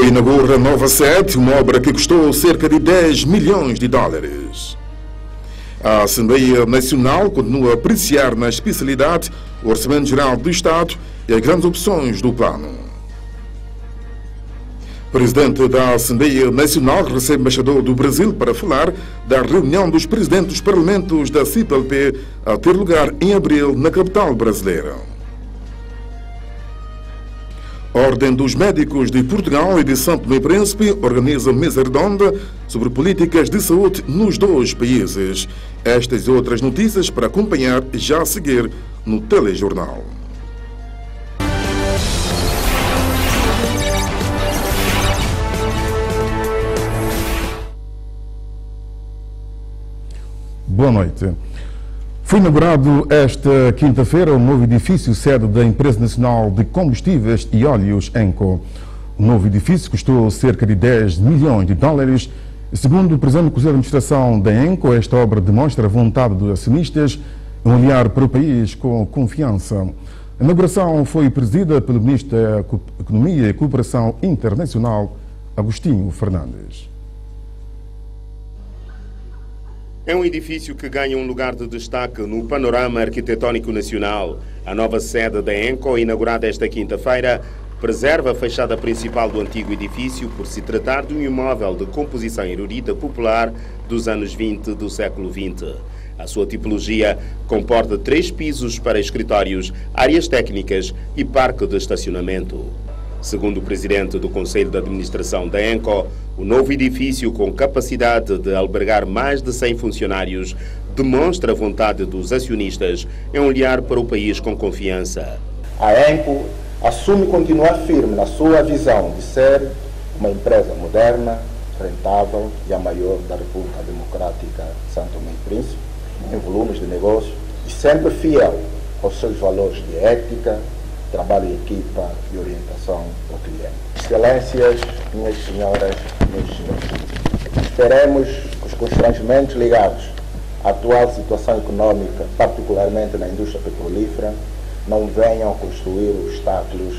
inaugura nova sede, uma obra que custou cerca de 10 milhões de dólares. A Assembleia Nacional continua a apreciar na especialidade o Orçamento Geral do Estado e as grandes opções do plano. O presidente da Assembleia Nacional recebe o embaixador do Brasil para falar da reunião dos presidentes dos parlamentos da CPLP a ter lugar em abril na capital brasileira. A Ordem dos Médicos de Portugal e de São Tomé e Príncipe organiza mesa redonda sobre políticas de saúde nos dois países. Estas e outras notícias para acompanhar já a seguir no telejornal. Boa noite. Foi inaugurado esta quinta-feira o novo edifício sede da Empresa Nacional de Combustíveis e Óleos, ENCO. O novo edifício custou cerca de 10 milhões de dólares. Segundo o presidente do Conselho de Administração da ENCO, esta obra demonstra a vontade dos acionistas em olhar para o país com confiança. A inauguração foi presidida pelo Ministro da Economia e Cooperação Internacional, Agostinho Fernandes. É um edifício que ganha um lugar de destaque no panorama arquitetónico nacional. A nova sede da ENCO, inaugurada esta quinta-feira, preserva a fachada principal do antigo edifício por se tratar de um imóvel de composição erudita popular dos anos 20 do século XX. A sua tipologia comporta 3 pisos para escritórios, áreas técnicas e parque de estacionamento. Segundo o presidente do Conselho de Administração da ENCO, o novo edifício, com capacidade de albergar mais de 100 funcionários, demonstra a vontade dos acionistas em olhar para o país com confiança. A ENCO assume continuar firme na sua visão de ser uma empresa moderna, rentável e a maior da República Democrática de São Tomé e Príncipe, em volumes de negócio, e sempre fiel aos seus valores de ética, trabalho em equipa e orientação ao cliente. Excelências, minhas senhoras, meus senhores, esperemos que os constrangimentos ligados à atual situação econômica, particularmente na indústria petrolífera, não venham a construir obstáculos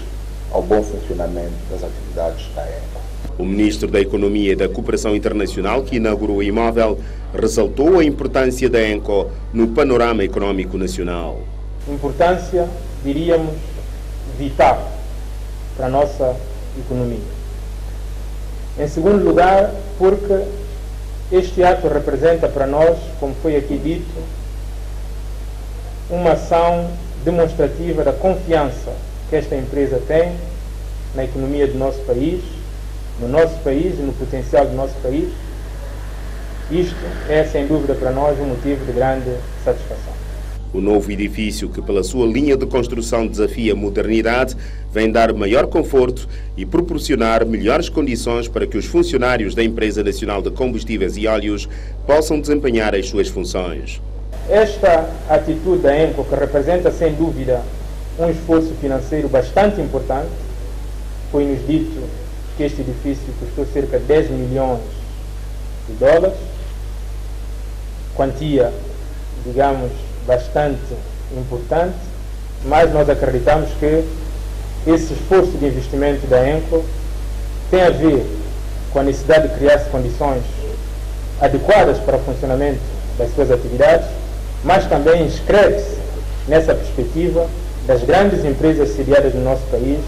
ao bom funcionamento das atividades da ENCO. O Ministro da Economia e da Cooperação Internacional, que inaugurou o imóvel, ressaltou a importância da ENCO no panorama econômico nacional. Importância, diríamos, vital para a nossa economia. Em segundo lugar, porque este ato representa para nós, como foi aqui dito, uma ação demonstrativa da confiança que esta empresa tem na economia do nosso país, no nosso país e no potencial do nosso país. Isto é, sem dúvida, para nós um motivo de grande satisfação. O novo edifício, que pela sua linha de construção desafia a modernidade, vem dar maior conforto e proporcionar melhores condições para que os funcionários da Empresa Nacional de Combustíveis e Óleos possam desempenhar as suas funções. Esta atitude da ENCO, que representa sem dúvida um esforço financeiro bastante importante, foi-nos dito que este edifício custou cerca de 10 milhões de dólares, quantia, digamos, bastante importante, mas nós acreditamos que esse esforço de investimento da ENCO tem a ver com a necessidade de criar condições adequadas para o funcionamento das suas atividades, mas também inscreve-se nessa perspectiva das grandes empresas sediadas no nosso país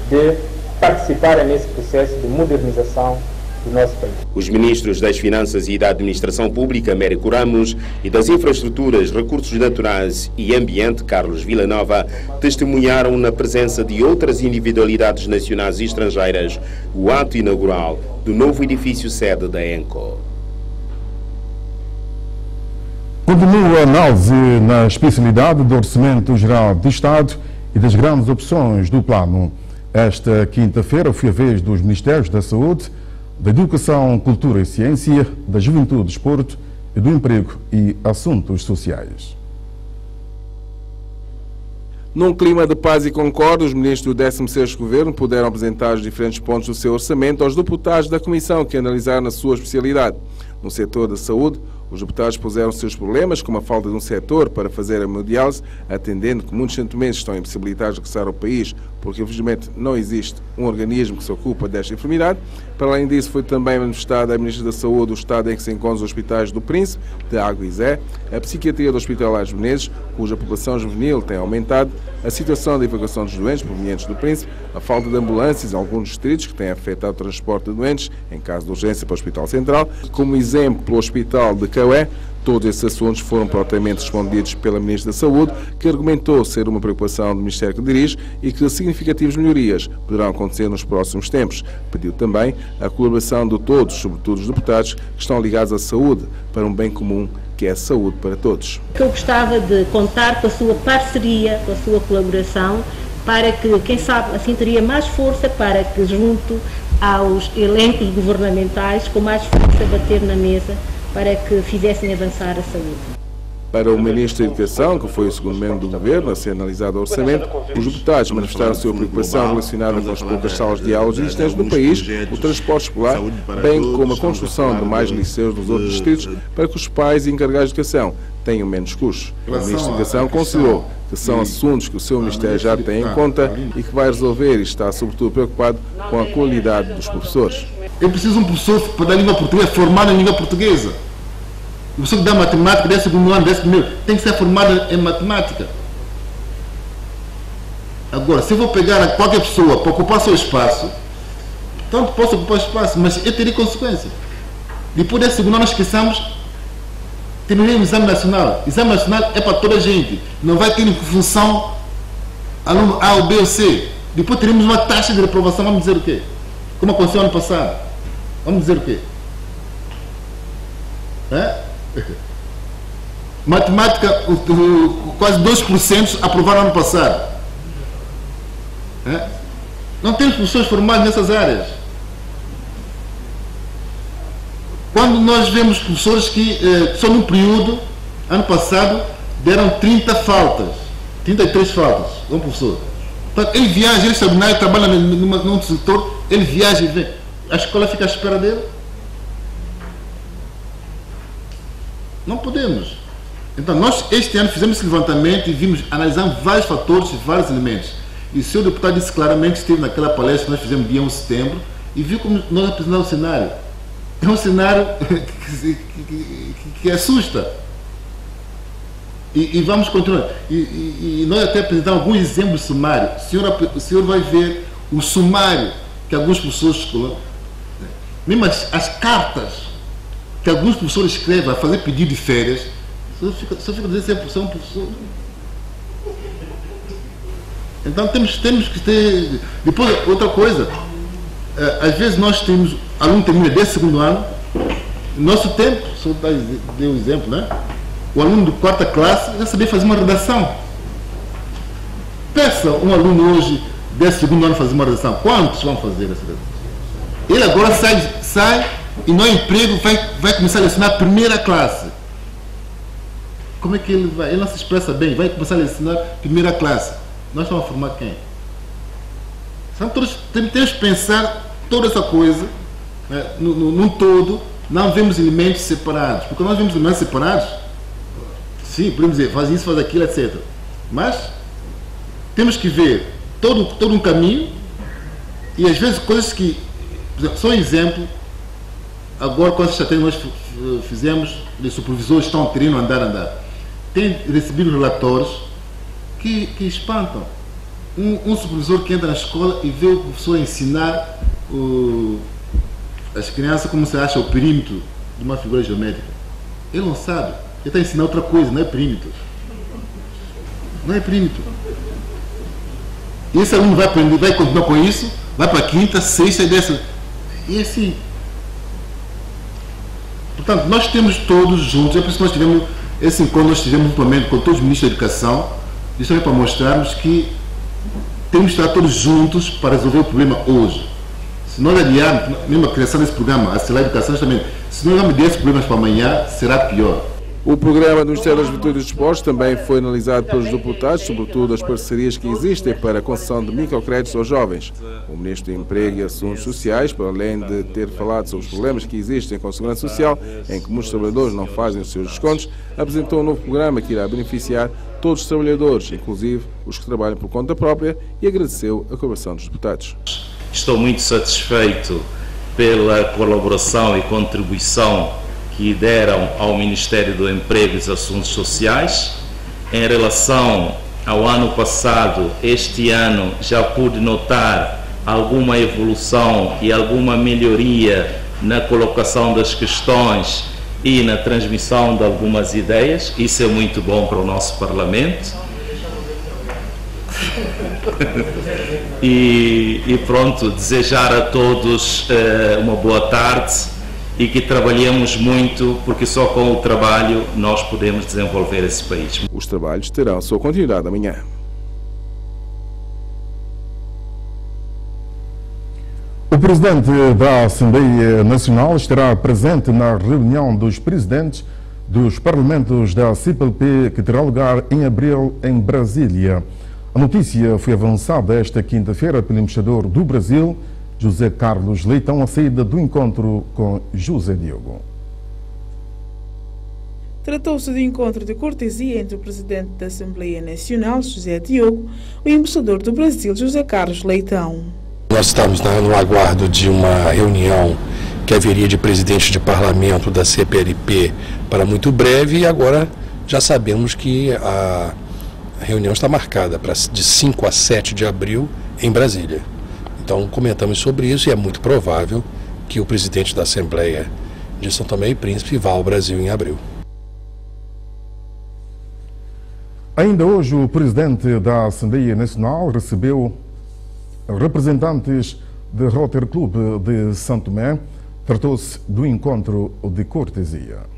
de participarem nesse processo de modernização do nosso país. Os ministros das Finanças e da Administração Pública, Américo Ramos, e das Infraestruturas, Recursos Naturais e Ambiente, Carlos Villanova, testemunharam na presença de outras individualidades nacionais e estrangeiras o ato inaugural do novo edifício sede da ENCO. Continua a análise na especialidade do Orçamento Geral do Estado e das grandes opções do plano. Esta quinta-feira foi a vez dos Ministérios da Saúde, da Educação, Cultura e Ciência, da Juventude, Desporto e do Emprego e Assuntos Sociais. Num clima de paz e concórdia, os ministros do 16º Governo puderam apresentar os diferentes pontos do seu orçamento aos deputados da comissão que analisaram a sua especialidade. No setor da saúde, Os deputados puseram seus problemas, como a falta de um setor para fazer a hemodiálise, atendendo que muitos santomenses estão impossibilitados de regressar ao país, porque infelizmente não existe um organismo que se ocupa desta enfermidade. Para além disso, foi também manifestada a Ministra da Saúde do estado em que se encontram os hospitais do Príncipe, de Água e Zé, a psiquiatria do Hospital Lares Menezes, cuja população juvenil tem aumentado, a situação da evacuação dos doentes provenientes do Príncipe, a falta de ambulâncias em alguns distritos que têm afetado o transporte de doentes, em caso de urgência para o Hospital Central, como exemplo o Hospital de Caué. Todos esses assuntos foram prontamente respondidos pela Ministra da Saúde, que argumentou ser uma preocupação do Ministério que dirige e que significativas melhorias poderão acontecer nos próximos tempos. Pediu também a colaboração de todos, sobretudo os deputados, que estão ligados à saúde, para um bem comum, que é a saúde para todos. Eu gostava de contar com a sua parceria, com a sua colaboração, para que, quem sabe, assim teria mais força para que, junto aos elencos governamentais, com mais força bater na mesa, para que fizessem avançar a saúde. Para o Ministro da Educação, que foi o segundo membro do Governo a ser analisado o orçamento, os deputados manifestaram a sua preocupação relacionada com as poucas salas de aulas existentes no país, o transporte escolar, bem como a construção de mais liceus nos outros distritos, para que os pais e encarregados de educação tenham menos custos. O Ministro da Educação considerou que são assuntos que o seu Ministério já tem em conta e que vai resolver, e está sobretudo preocupado com a qualidade dos professores. Eu preciso de um professor para a língua portuguesa, formado em língua portuguesa. O professor que dá matemática, 10º ano, 11º, tem que ser formado em matemática. Agora, se eu vou pegar qualquer pessoa para ocupar seu espaço, tanto posso ocupar o espaço, mas eu teria consequências. Depois desse segundo ano, nós esqueçamos, terminei o exame nacional. O exame nacional é para toda a gente. Não vai ter em função aluno A ou B ou C. Depois teremos uma taxa de reprovação, vamos dizer o quê? Como aconteceu ano passado. Vamos dizer o quê? Matemática, quase 2% aprovaram ano passado. Não temos professores formados nessas áreas. Quando nós vemos professores que só num período, ano passado, deram 30 faltas, 33 faltas, um professor. Portanto, ele viaja, ele é extraordinário, trabalha num setor, ele viaja e vem. A escola fica à espera dele. Não podemos. Então, nós este ano fizemos esse levantamento e vimos, analisamos vários fatores e vários elementos. E o senhor deputado disse claramente, esteve naquela palestra que nós fizemos dia 1 de setembro, e viu como nós apresentamos o cenário. É um cenário que assusta. E vamos continuar. E nós até apresentamos alguns exemplos de sumário. O senhor vai ver o sumário que alguns professores colocam. Mesmo as cartas que alguns professores escrevem a fazer pedido de férias, só fica dizendo que é um professor. Então temos que ter. Depois, outra coisa, às vezes nós temos, aluno termina 12º ano, no nosso tempo, o senhor deu um exemplo, né? O aluno de 4ª classe já sabia fazer uma redação. Peça um aluno hoje, 12º ano, fazer uma redação. Quantos vão fazer essa redação? Ele agora sai e no emprego vai começar a lecionar a 1ª classe. Como é que ele vai? Ele não se expressa bem, vai começar a lecionar a 1ª classe. Nós vamos formar quem? Então, temos que pensar toda essa coisa, né, num todo. Não vemos elementos separados, porque nós vemos elementos separados, sim, podemos dizer, faz isso, faz aquilo, etc. Mas temos que ver todo um caminho, e às vezes coisas que, por exemplo, só um exemplo, agora com essa estratégia nós fizemos, os supervisores estão querendo andar. Tem recebido relatórios que espantam. Um supervisor que entra na escola e vê o professor ensinar as crianças como se acha o perímetro de uma figura geométrica. Ele não sabe. Ele está ensinando outra coisa, não é perímetro. Não é perímetro. E esse aluno vai aprender, vai continuar com isso, vai para a 5ª, 6ª e 10ª. E assim. Portanto, nós temos todos juntos, é por isso que nós tivemos esse encontro, nós tivemos mutuamente com todos os ministros da Educação, justamente para mostrarmos que temos que estar todos juntos para resolver o problema hoje. Se nós adiarmos, mesmo a criação desse programa, a Acelerar a Educação, também, se nós vamos adiar esses problemas para amanhã, será pior. O programa do Ministério das Juventude e dos Desportos também foi analisado pelos deputados, sobretudo as parcerias que existem para a concessão de microcréditos aos jovens. O Ministro do Emprego e Assuntos Sociais, para além de ter falado sobre os problemas que existem com a Segurança Social, em que muitos trabalhadores não fazem os seus descontos, apresentou um novo programa que irá beneficiar todos os trabalhadores, inclusive os que trabalham por conta própria, e agradeceu a colaboração dos deputados. Estou muito satisfeito pela colaboração e contribuição que deram ao Ministério do Emprego e dos Assuntos Sociais. Em relação ao ano passado, este ano já pude notar alguma evolução e alguma melhoria na colocação das questões e na transmissão de algumas ideias. Isso é muito bom para o nosso Parlamento. E pronto, desejar a todos uma boa tarde e que trabalhemos muito, porque só com o trabalho nós podemos desenvolver esse país. Os trabalhos terão sua continuidade amanhã. O presidente da Assembleia Nacional estará presente na reunião dos presidentes dos parlamentos da CPLP, que terá lugar em abril em Brasília. A notícia foi avançada esta quinta-feira pelo embaixador do Brasil, José Carlos Leitão, à saída do encontro com José Diogo. Tratou-se de encontro de cortesia entre o presidente da Assembleia Nacional, José Diogo, e o embaixador do Brasil, José Carlos Leitão. Nós estamos no aguardo de uma reunião que haveria de presidente de parlamento da CPLP para muito breve, e agora já sabemos que a reunião está marcada para de 5 a 7 de abril em Brasília. Então comentamos sobre isso e é muito provável que o presidente da Assembleia de São Tomé e Príncipe vá ao Brasil em abril. Ainda hoje, o presidente da Assembleia Nacional recebeu representantes do Rotary Club de São Tomé. Tratou-se do encontro de cortesia.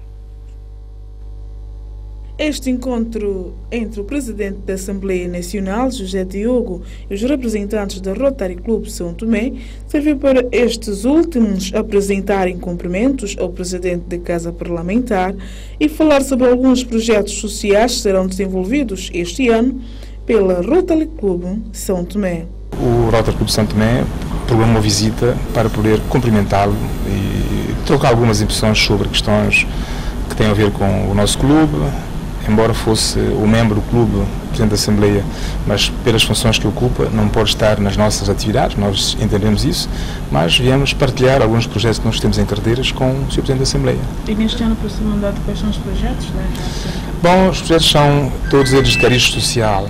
Este encontro entre o presidente da Assembleia Nacional, José Diogo, e os representantes do Rotary Club São Tomé serviu para estes últimos apresentarem cumprimentos ao presidente da Casa Parlamentar e falar sobre alguns projetos sociais que serão desenvolvidos este ano pela Rotary Club São Tomé. O Rotary Club São Tomé programou uma visita para poder cumprimentá-lo e trocar algumas impressões sobre questões que têm a ver com o nosso clube. Embora fosse o membro do clube, presidente da Assembleia, mas pelas funções que ocupa, não pode estar nas nossas atividades, nós entendemos isso, mas viemos partilhar alguns projetos que nós temos em carteiras com o Sr. Presidente da Assembleia. E neste ano, para o seu mandato, quais são os projetos? Bom, os projetos são todos eles de cariz social.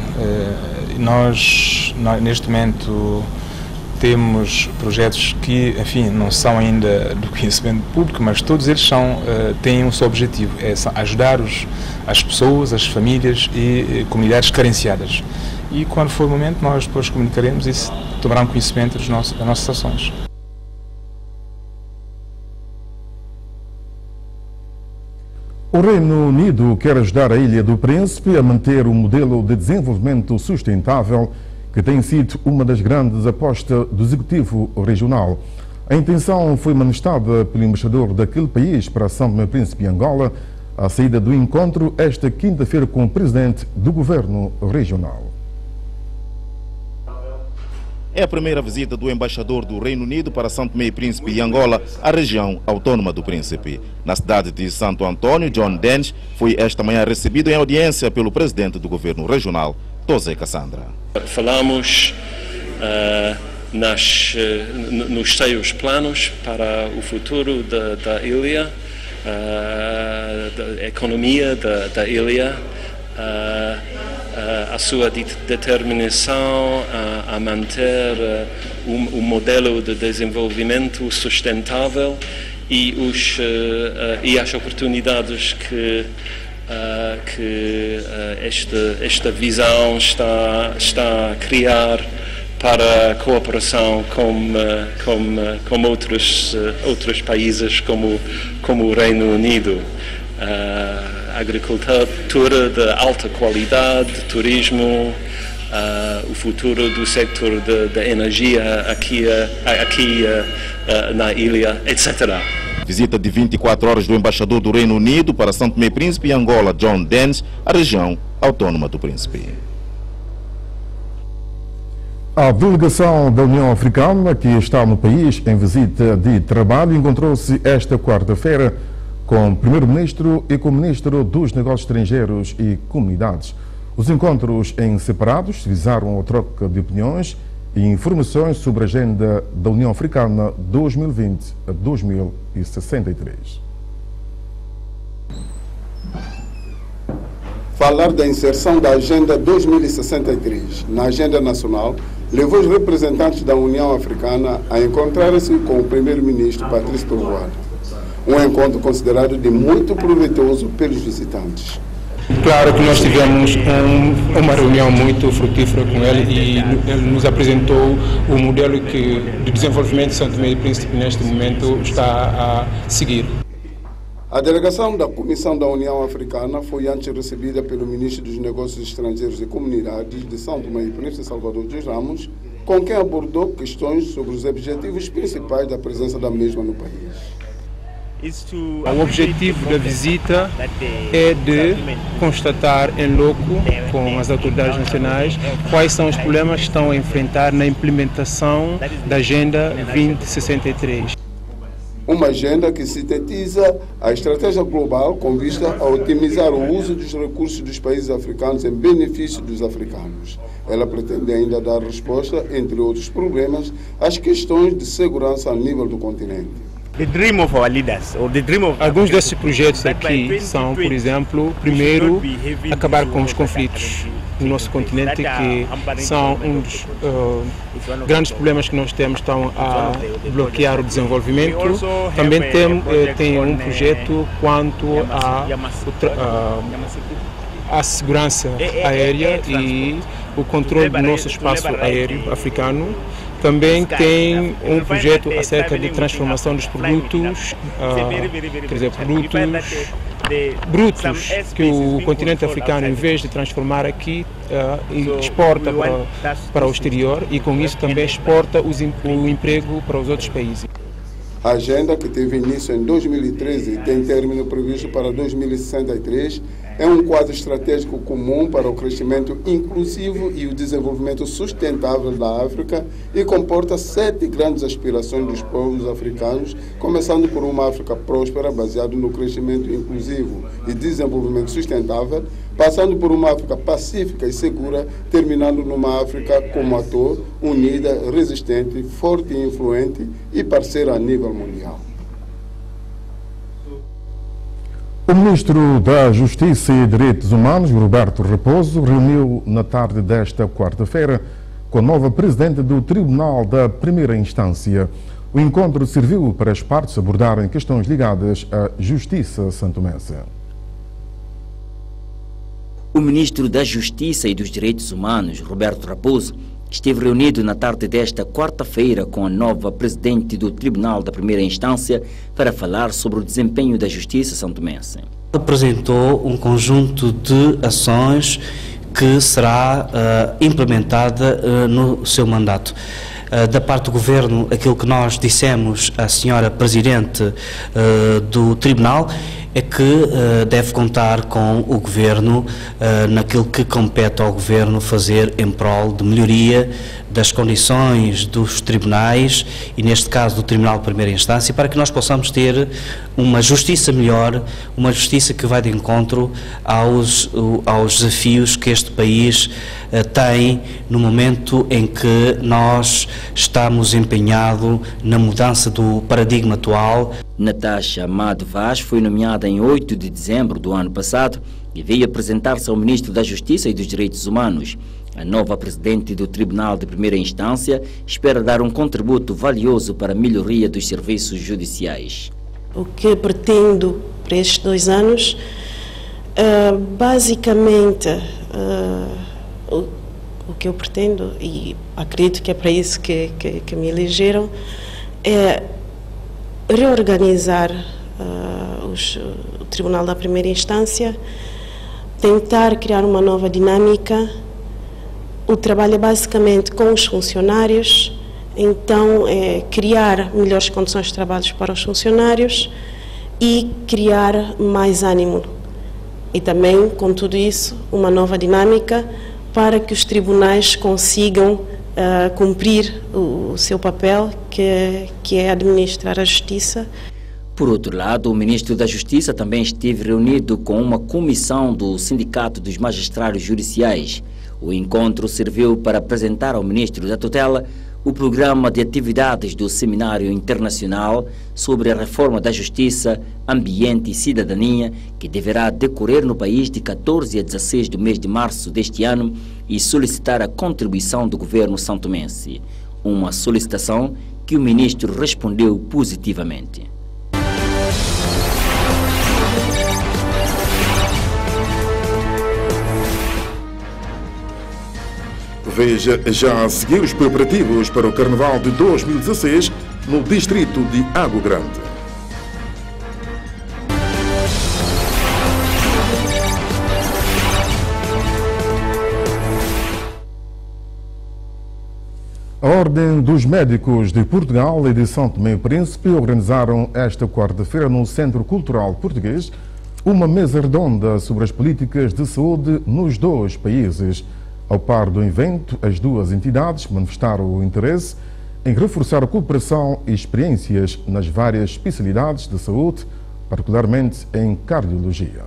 Nós, neste momento, temos projetos que, enfim, não são ainda do conhecimento público, mas todos eles têm um só objetivo, é ajudar as pessoas, as famílias e comunidades carenciadas. E quando for o momento, nós depois comunicaremos e tomarão conhecimento das nossas ações. O Reino Unido quer ajudar a Ilha do Príncipe a manter o modelo de desenvolvimento sustentável que tem sido uma das grandes apostas do Executivo Regional. A intenção foi manifestada pelo embaixador daquele país para São Tomé e Príncipe e Angola, à saída do encontro esta quinta-feira com o presidente do Governo Regional. É a primeira visita do embaixador do Reino Unido para São Tomé e Príncipe e Angola, a região autónoma do Príncipe. Na cidade de Santo Antônio, John Dennis foi esta manhã recebido em audiência pelo presidente do Governo Regional, Tosé Cassandra. Falamos nos seus planos para o futuro da ilha, da economia da ilha, a sua determinação a manter o modelo de desenvolvimento sustentável e as oportunidades que esta visão está a criar para a cooperação com outros países como o Reino Unido. Agricultura de alta qualidade, turismo, o futuro do setor da energia aqui na ilha, etc. visita de 24 horas do embaixador do Reino Unido para São Tomé e Príncipe e Angola, John Dens, à região autónoma do Príncipe. A delegação da União Africana, que está no país em visita de trabalho, encontrou-se esta quarta-feira com o Primeiro-Ministro e com o Ministro dos Negócios Estrangeiros e Comunidades. Os encontros em separados visaram a troca de opiniões e informações sobre a agenda da União Africana 2020 a 2063. Falar da inserção da Agenda 2063 na agenda nacional levou os representantes da União Africana a encontrarem-se com o Primeiro-Ministro Patrício Toroado. Um encontro considerado de muito proveitoso pelos visitantes. Claro que nós tivemos uma reunião muito frutífera com ele e ele nos apresentou o modelo de desenvolvimento de São Tomé e Príncipe neste momento está a seguir. A delegação da Comissão da União Africana foi antes recebida pelo Ministro dos Negócios Estrangeiros e Comunidades de São Tomé e Príncipe, Salvador dos Ramos, com quem abordou questões sobre os objetivos principais da presença da mesma no país. O objetivo da visita é de constatar em loco, com as autoridades nacionais, quais são os problemas que estão a enfrentar na implementação da Agenda 2063. Uma agenda que sintetiza a estratégia global com vista a otimizar o uso dos recursos dos países africanos em benefício dos africanos. Ela pretende ainda dar resposta, entre outros problemas, às questões de segurança a nível do continente. Alguns desses projetos aqui são, por exemplo, primeiro, acabar com os conflitos no nosso continente, que são um dos grandes problemas que nós temos, estão a bloquear o desenvolvimento. Também tem um projeto quanto à segurança aérea e o controle do nosso espaço aéreo africano. Também tem um projeto acerca de transformação dos produtos, quer dizer, produtos brutos que o continente africano, em vez de transformar aqui, exporta para o exterior e com isso também exporta o emprego para os outros países. A agenda, que teve início em 2013 e tem término previsto para 2063, é um quadro estratégico comum para o crescimento inclusivo e o desenvolvimento sustentável da África e comporta 7 grandes aspirações dos povos africanos, começando por uma África próspera, baseada no crescimento inclusivo e desenvolvimento sustentável, passando por uma África pacífica e segura, terminando numa África como ator, unida, resistente, forte e influente e parceira a nível mundial. O Ministro da Justiça e Direitos Humanos, Roberto Raposo, reuniu na tarde desta quarta-feira com a nova Presidente do Tribunal da Primeira Instância. O encontro serviu para as partes abordarem questões ligadas à justiça santomense. O Ministro da Justiça e dos Direitos Humanos, Roberto Raposo, esteve reunido na tarde desta quarta-feira com a nova Presidente do Tribunal da Primeira Instância para falar sobre o desempenho da justiça santomense. Apresentou um conjunto de ações que será implementada no seu mandato. Da parte do Governo, aquilo que nós dissemos à senhora Presidente do Tribunal é que deve contar com o Governo naquilo que compete ao Governo fazer em prol de melhoria das condições dos tribunais e, neste caso, do Tribunal de Primeira Instância, para que nós possamos ter uma justiça melhor, uma justiça que vai de encontro aos desafios que este país tem no momento em que nós estamos empenhados na mudança do paradigma atual. Natasha Amado Vaz foi nomeada em 8 de dezembro do ano passado e veio apresentar-se ao Ministro da Justiça e dos Direitos Humanos. A nova Presidente do Tribunal de Primeira Instância espera dar um contributo valioso para a melhoria dos serviços judiciais. O que pretendo para estes 2 anos, basicamente, o que eu pretendo, e acredito que é para isso que me elegeram, é reorganizar o Tribunal da Primeira Instância, tentar criar uma nova dinâmica. O trabalho é basicamente com os funcionários, Então, criar melhores condições de trabalho para os funcionários e criar mais ânimo. E também, com tudo isso, uma nova dinâmica para que os tribunais consigam cumprir o seu papel, que é administrar a justiça. Por outro lado, o ministro da Justiça também esteve reunido com uma comissão do Sindicato dos Magistrados Judiciais. O encontro serviu para apresentar ao ministro da Tutela o programa de atividades do Seminário Internacional sobre a Reforma da Justiça, Ambiente e Cidadania, que deverá decorrer no país de 14 a 16 do mês de março deste ano, e solicitar a contribuição do governo santomense. Uma solicitação que o ministro respondeu positivamente. Veja já a seguir os preparativos para o Carnaval de 2016 no distrito de Água Grande. A Ordem dos Médicos de Portugal e de São Tomé e Príncipe organizaram esta quarta-feira no Centro Cultural Português uma mesa redonda sobre as políticas de saúde nos dois países. Ao par do evento, as duas entidades manifestaram o interesse em reforçar a cooperação e experiências nas várias especialidades de saúde, particularmente em cardiologia.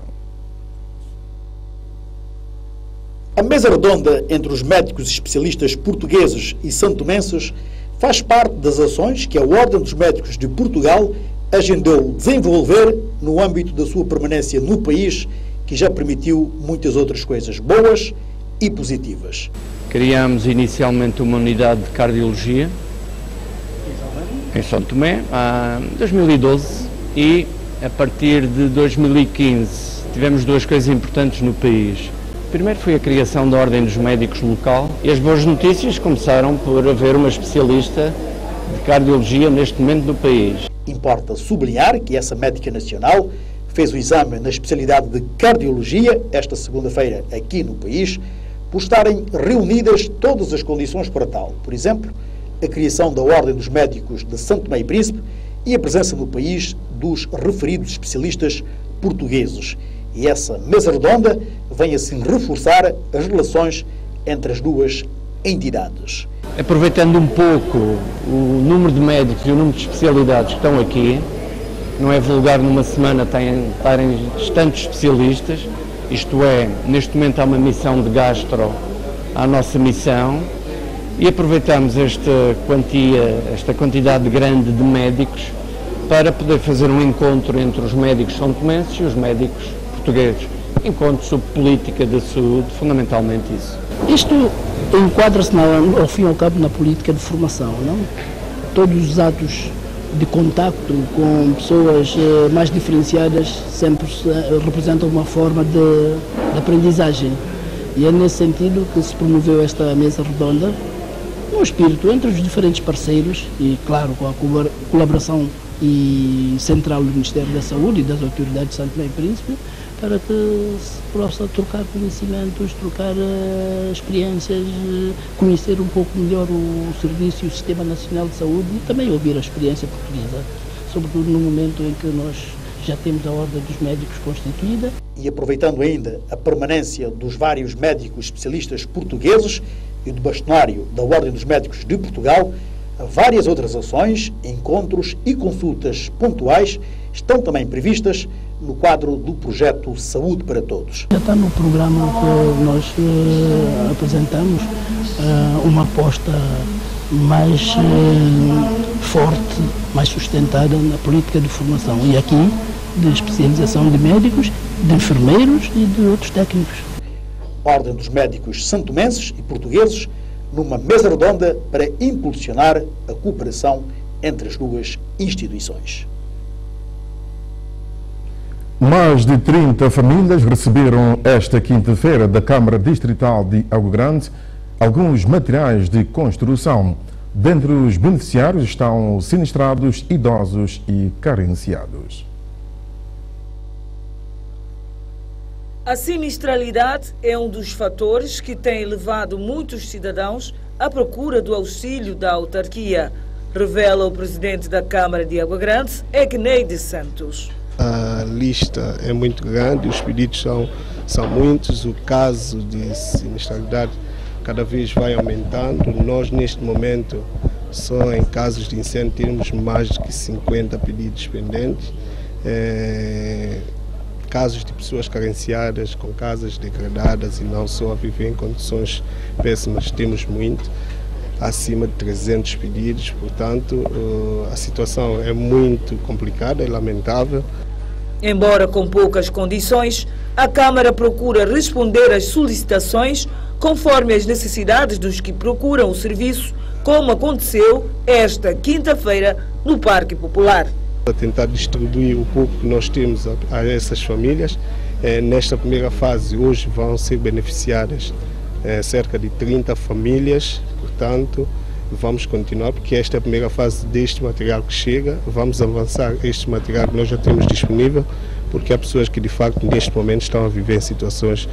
A mesa redonda entre os médicos especialistas portugueses e santomenses faz parte das ações que a Ordem dos Médicos de Portugal agendou desenvolver no âmbito da sua permanência no país, que já permitiu muitas outras coisas boas e positivas. Criámos inicialmente uma unidade de cardiologia em São Tomé, em 2012, e a partir de 2015 tivemos duas coisas importantes no país. Primeiro foi a criação da Ordem dos Médicos local, e as boas notícias começaram por haver uma especialista de cardiologia neste momento no país. Importa sublinhar que essa médica nacional fez o exame na especialidade de cardiologia esta segunda-feira aqui no país, por estarem reunidas todas as condições para tal. Por exemplo, a criação da Ordem dos Médicos de São Tomé e Príncipe e a presença no país dos referidos especialistas portugueses. E essa mesa redonda vem assim reforçar as relações entre as duas entidades. Aproveitando um pouco o número de médicos e o número de especialidades que estão aqui, não é vulgar numa semana estarem tantos especialistas. Isto é, neste momento há uma missão de gastro à nossa missão, e aproveitamos esta quantidade grande de médicos para poder fazer um encontro entre os médicos são-tomenses e os médicos portugueses. Encontro sobre política da saúde, fundamentalmente isso. Isto enquadra-se, ao fim e ao cabo, na política de formação, não? Todos os atos de contacto com pessoas mais diferenciadas sempre representam uma forma de aprendizagem. E é nesse sentido que se promoveu esta mesa redonda, no espírito entre os diferentes parceiros e, claro, com a colaboração central do Ministério da Saúde e das autoridades de São Tomé e Príncipe, para que se possa trocar conhecimentos, trocar experiências, conhecer um pouco melhor o serviço e o Sistema Nacional de Saúde, e também ouvir a experiência portuguesa, sobretudo no momento em que nós já temos a Ordem dos Médicos constituída. E aproveitando ainda a permanência dos vários médicos especialistas portugueses e do bastonário da Ordem dos Médicos de Portugal, várias outras ações, encontros e consultas pontuais estão também previstas no quadro do projeto Saúde para Todos. Já está no programa que nós apresentamos uma aposta mais forte, mais sustentada na política de formação, e aqui de especialização de médicos, de enfermeiros e de outros técnicos. Ordem dos Médicos santomenses e portugueses numa mesa redonda para impulsionar a cooperação entre as duas instituições. Mais de 30 famílias receberam esta quinta-feira da Câmara Distrital de Água Grande alguns materiais de construção. Dentre os beneficiários estão sinistrados, idosos e carenciados. A sinistralidade é um dos fatores que tem levado muitos cidadãos à procura do auxílio da autarquia, revela o presidente da Câmara de Água Grande, Egneide Santos. A lista é muito grande, os pedidos são muitos, o caso de sinistralidade cada vez vai aumentando. Nós, neste momento, só em casos de incêndio temos mais de 50 pedidos pendentes. Casos de pessoas carenciadas, com casas degradadas e não só a viver em condições péssimas, temos muito, acima de 300 pedidos, portanto a situação é muito complicada e lamentável. Embora com poucas condições, a Câmara procura responder às solicitações conforme as necessidades dos que procuram o serviço, como aconteceu esta quinta-feira no Parque Popular. A tentar distribuir o pouco que nós temos a essas famílias. Nesta primeira fase, hoje vão ser beneficiadas cerca de 30 famílias, portanto, vamos continuar, porque esta é a primeira fase deste material que chega. Vamos avançar este material que nós já temos disponível, porque há pessoas que, de facto, neste momento estão a viver em situações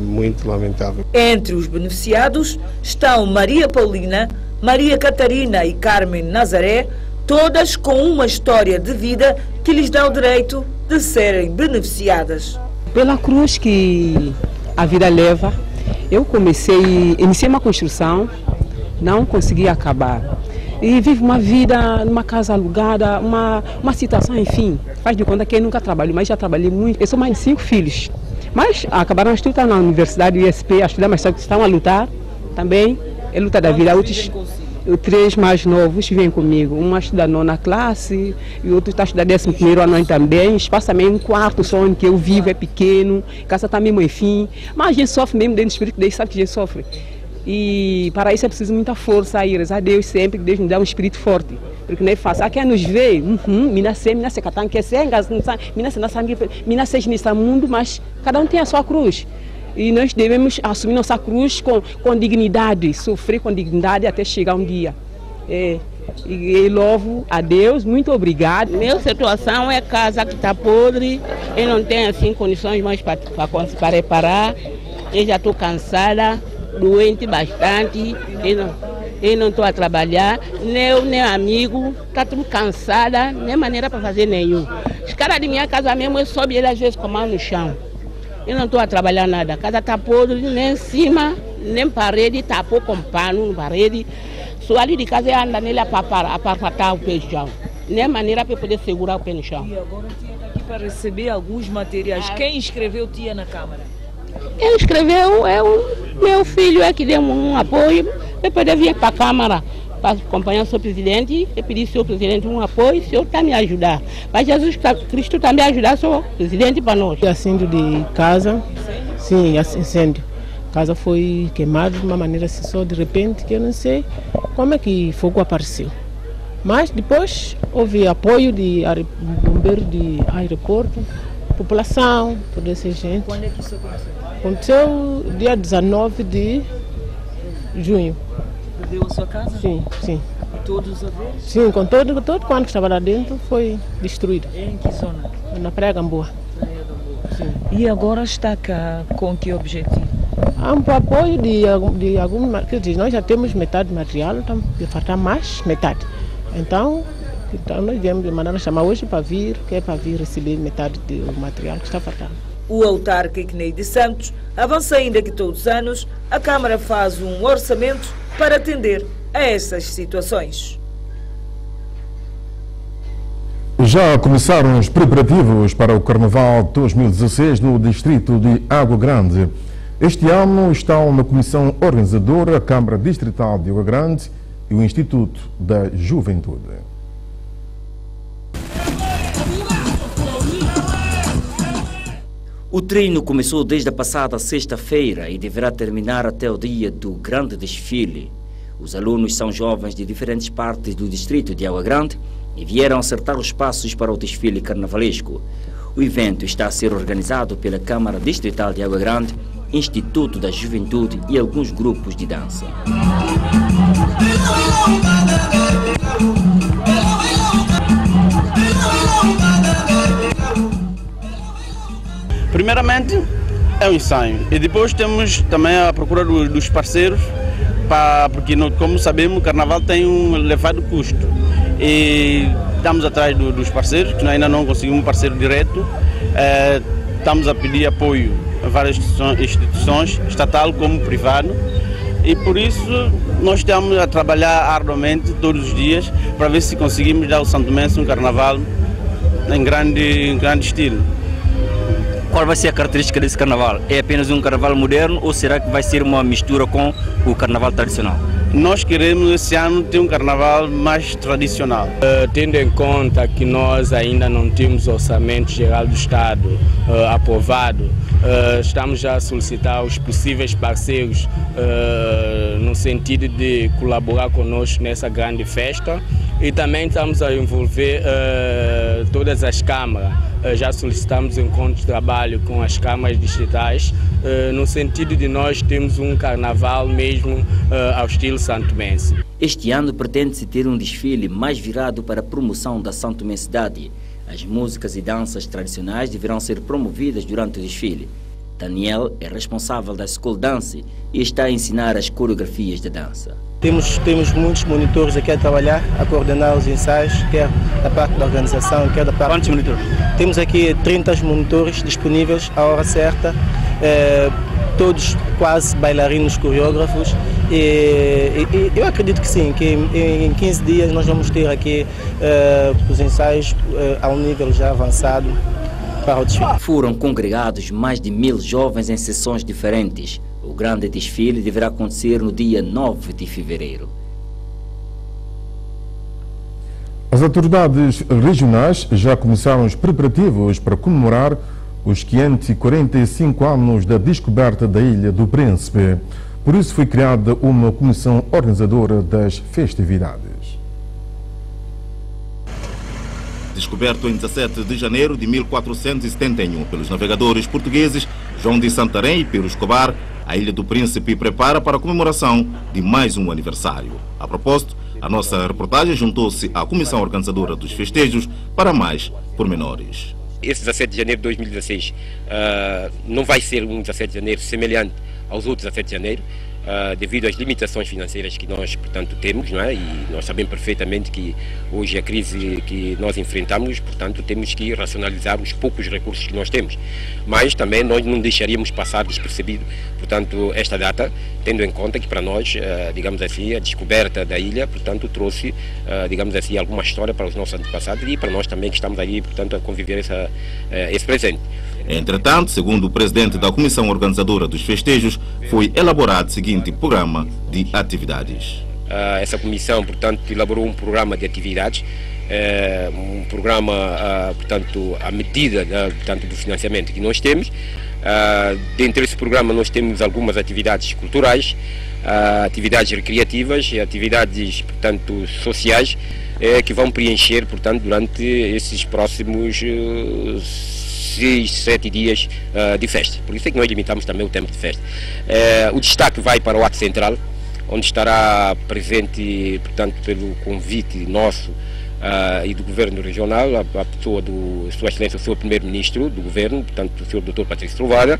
muito lamentáveis. Entre os beneficiados estão Maria Paulina, Maria Catarina e Carmen Nazaré, todas com uma história de vida que lhes dá o direito de serem beneficiadas. Pela cruz que a vida leva, eu iniciei uma construção, não consegui acabar. E vivo uma vida numa casa alugada, uma situação, enfim, faz de conta que eu nunca trabalho, mas já trabalhei muito. Eu sou mãe de 5 filhos, mas acabaram a estudar na Universidade USP, a estudar, mas estão a lutar também, é luta da vida. Outros 3 mais novos vêm comigo, uma estuda 9ª classe e outro está a estudar 11º ano também. Espaço também um quarto só onde eu vivo é pequeno, casa está mesmo enfim, mas a gente sofre mesmo dentro do espírito, Deus sabe que a gente sofre. E para isso é preciso muita força e rezar a Deus sempre, que Deus nos dá um espírito forte, porque não é fácil. Aqui nos vê, mina se catan que se engas, mina se nesse mundo, mas cada um tem a sua cruz. E nós devemos assumir nossa cruz com dignidade, sofrer com dignidade até chegar um dia. E louvo a Deus, muito obrigado. Minha situação é casa que está podre, eu não tenho assim condições mais para reparar, eu já estou cansada, doente bastante, eu não estou a trabalhar, nem amigo, está tudo cansada, nem maneira para fazer nenhum. Os caras de minha casa mesmo, eu sobe ele às vezes com a mão no chão. Eu não estou a trabalhar nada, a casa está podre, nem em cima, nem parede, tapou com pano na parede. Só ali de casa anda nele a parfatar o pé no chão. Nem maneira para poder segurar o pé no chão. E agora a tia está aqui para receber alguns materiais. Quem inscreveu tia na Câmara? Quem inscreveu é o meu filho, que deu um apoio para poder vir para a Câmara, para acompanhar o seu presidente e pedir ao seu presidente um apoio, o senhor está me ajudar. Mas Jesus Cristo está me ajudar, sou presidente para nós. Incêndio de casa, sim, incêndio. A casa foi queimada de uma maneira assim, só de repente, que eu não sei como é que fogo apareceu. Mas depois houve apoio de bombeiro de aeroporto, população, toda essa gente. Quando é que isso aconteceu? Aconteceu dia 19 de junho. Perdeu a sua casa? Sim, sim. E todos os avós? Sim, com todo quanto estava lá dentro foi destruído. Em que zona? Na Praia Gamboa. Sim. E agora está cá com que objetivo? Há um apoio de algum, quer dizer, nós já temos metade do material, estamos a faltar mais metade. Então nós viemos de mandar chamar hoje para vir, que é para vir receber metade do material que está faltando. O autarca Egneide Santos avança ainda que todos os anos a Câmara faz um orçamento para atender a essas situações. Já começaram os preparativos para o Carnaval 2016 no distrito de Água Grande. Este ano estão na comissão organizadora a Câmara Distrital de Água Grande e o Instituto da Juventude. O treino começou desde a passada sexta-feira e deverá terminar até o dia do grande desfile. Os alunos são jovens de diferentes partes do distrito de Água Grande e vieram acertar os passos para o desfile carnavalesco. O evento está a ser organizado pela Câmara Distrital de Água Grande, Instituto da Juventude e alguns grupos de dança. Primeiramente, é um ensaio. E depois temos também a procura dos parceiros, porque, como sabemos, o Carnaval tem um elevado custo. E estamos atrás dos parceiros, que ainda não conseguimos um parceiro direto. Estamos a pedir apoio a várias instituições, estatal como privado. E por isso nós estamos a trabalhar arduamente todos os dias para ver se conseguimos dar ao santomense um carnaval em grande estilo. Qual vai ser a característica desse carnaval? É apenas um carnaval moderno ou será que vai ser uma mistura com o carnaval tradicional? Nós queremos esse ano ter um carnaval mais tradicional. Tendo em conta que nós ainda não temos orçamento geral do Estado aprovado, estamos já a solicitar os possíveis parceiros no sentido de colaborar conosco nessa grande festa e também estamos a envolver todas as câmaras. Já solicitamos encontro de trabalho com as câmaras distritais no sentido de nós termos um carnaval mesmo ao estilo santomense. Este ano pretende-se ter um desfile mais virado para a promoção da santomensidade. As músicas e danças tradicionais deverão ser promovidas durante o desfile. Daniel é responsável da School Dance e está a ensinar as coreografias da dança. Temos muitos monitores aqui a trabalhar, a coordenar os ensaios, quer da parte da organização, quer da parte... Quantos monitores? Temos aqui 30 monitores disponíveis à hora certa, todos quase bailarinos, coreógrafos, e eu acredito que sim, que em 15 dias nós vamos ter aqui os ensaios a um nível já avançado para o desfile. Foram congregados mais de 1000 jovens em sessões diferentes. O grande desfile deverá acontecer no dia 9 de fevereiro. As autoridades regionais já começaram os preparativos para comemorar os 545 anos da descoberta da Ilha do Príncipe. Por isso foi criada uma comissão organizadora das festividades. Descoberto em 17 de janeiro de 1471 pelos navegadores portugueses João de Santarém e Pedro Escobar, a Ilha do Príncipe prepara para a comemoração de mais um aniversário. A propósito, a nossa reportagem juntou-se à comissão organizadora dos festejos para mais pormenores. Esse 17 de janeiro de 2016 não vai ser um 17 de janeiro semelhante aos outros 17 de janeiro, devido às limitações financeiras que nós, portanto, temos, não é? E nós sabemos perfeitamente que hoje a crise que nós enfrentamos, portanto, temos que racionalizar os poucos recursos que nós temos. Mas também nós não deixaríamos passar despercebido, portanto, esta data, tendo em conta que para nós, digamos assim, a descoberta da ilha, portanto, trouxe, digamos assim, alguma história para os nossos antepassados e para nós também que estamos ali, portanto, a conviver esse presente. Entretanto, segundo o presidente da comissão organizadora dos festejos, foi elaborado o seguinte programa de atividades. Essa comissão, portanto, elaborou um programa de atividades, um programa, portanto, à medida portanto, do financiamento que nós temos. Dentro desse programa nós temos algumas atividades culturais, atividades recreativas e atividades, portanto, sociais, que vão preencher, portanto, durante esses próximos 6, 7 dias de festa. Por isso é que nós limitamos também o tempo de festa. O destaque vai para o ato central, onde estará presente, portanto, pelo convite nosso e do Governo Regional, a pessoa do Sua Excelência, o Sr. Primeiro-Ministro do Governo, portanto, o Sr. Dr. Patrício Trovada.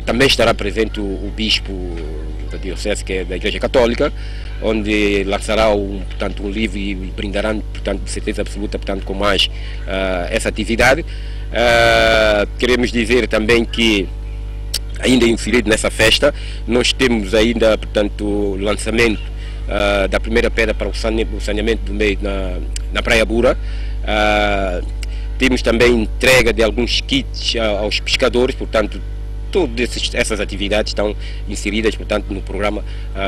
Também estará presente o Bispo da Diocese, que é da Igreja Católica, onde lançará portanto, um livro e brindará, portanto, de certeza absoluta, portanto, com mais essa atividade. Queremos dizer também que, ainda inserido nessa festa, nós temos ainda, portanto, o lançamento da primeira pedra para o saneamento do meio na Praia Bura. Temos também entrega de alguns kits aos pescadores, portanto, todas essas atividades estão inseridas, portanto, no programa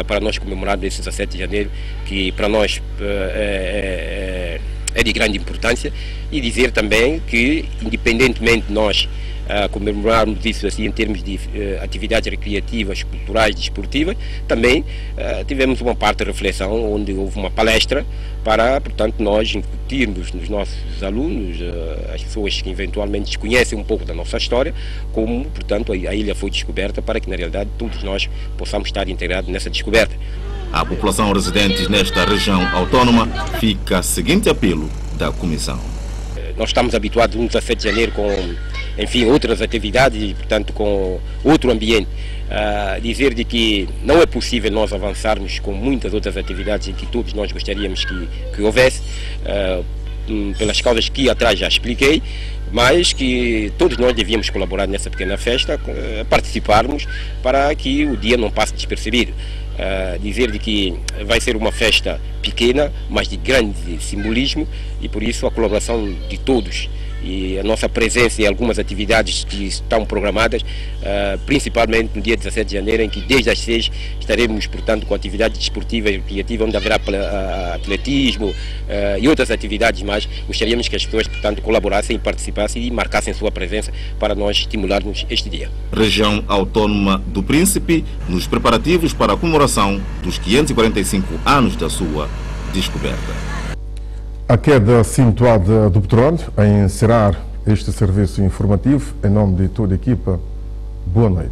para nós comemorar esse 17 de janeiro, que para nós é de grande importância, e dizer também que, independentemente de nós comemorarmos isso assim em termos de atividades recreativas, culturais, desportivas, também tivemos uma parte de reflexão onde houve uma palestra para, portanto, nós incutirmos nos nossos alunos, as pessoas que eventualmente desconhecem um pouco da nossa história, como, portanto, a ilha foi descoberta, para que na realidade todos nós possamos estar integrados nessa descoberta. À população residente nesta região autónoma fica o seguinte apelo da Comissão. Nós estamos habituados no 17 de janeiro enfim, outras atividades e, portanto, com outro ambiente. Dizer de que não é possível nós avançarmos com muitas outras atividades em que todos nós gostaríamos que houvesse, pelas causas que atrás já expliquei, mas que todos nós devíamos colaborar nessa pequena festa, participarmos para que o dia não passe despercebido. Dizer de que vai ser uma festa pequena, mas de grande simbolismo, e por isso a colaboração de todos e a nossa presença em algumas atividades que estão programadas, principalmente no dia 17 de janeiro, em que desde as 6 estaremos, portanto, com atividade desportiva e recreativa, onde haverá atletismo e outras atividades mais. Gostaríamos que as pessoas, portanto, colaborassem, participassem e marcassem sua presença para nós estimularmos este dia. Região Autónoma do Príncipe, nos preparativos para a comemoração dos 545 anos da sua descoberta. A queda acentuada do petróleo a encerrar este serviço informativo. Em nome de toda a equipa, boa noite.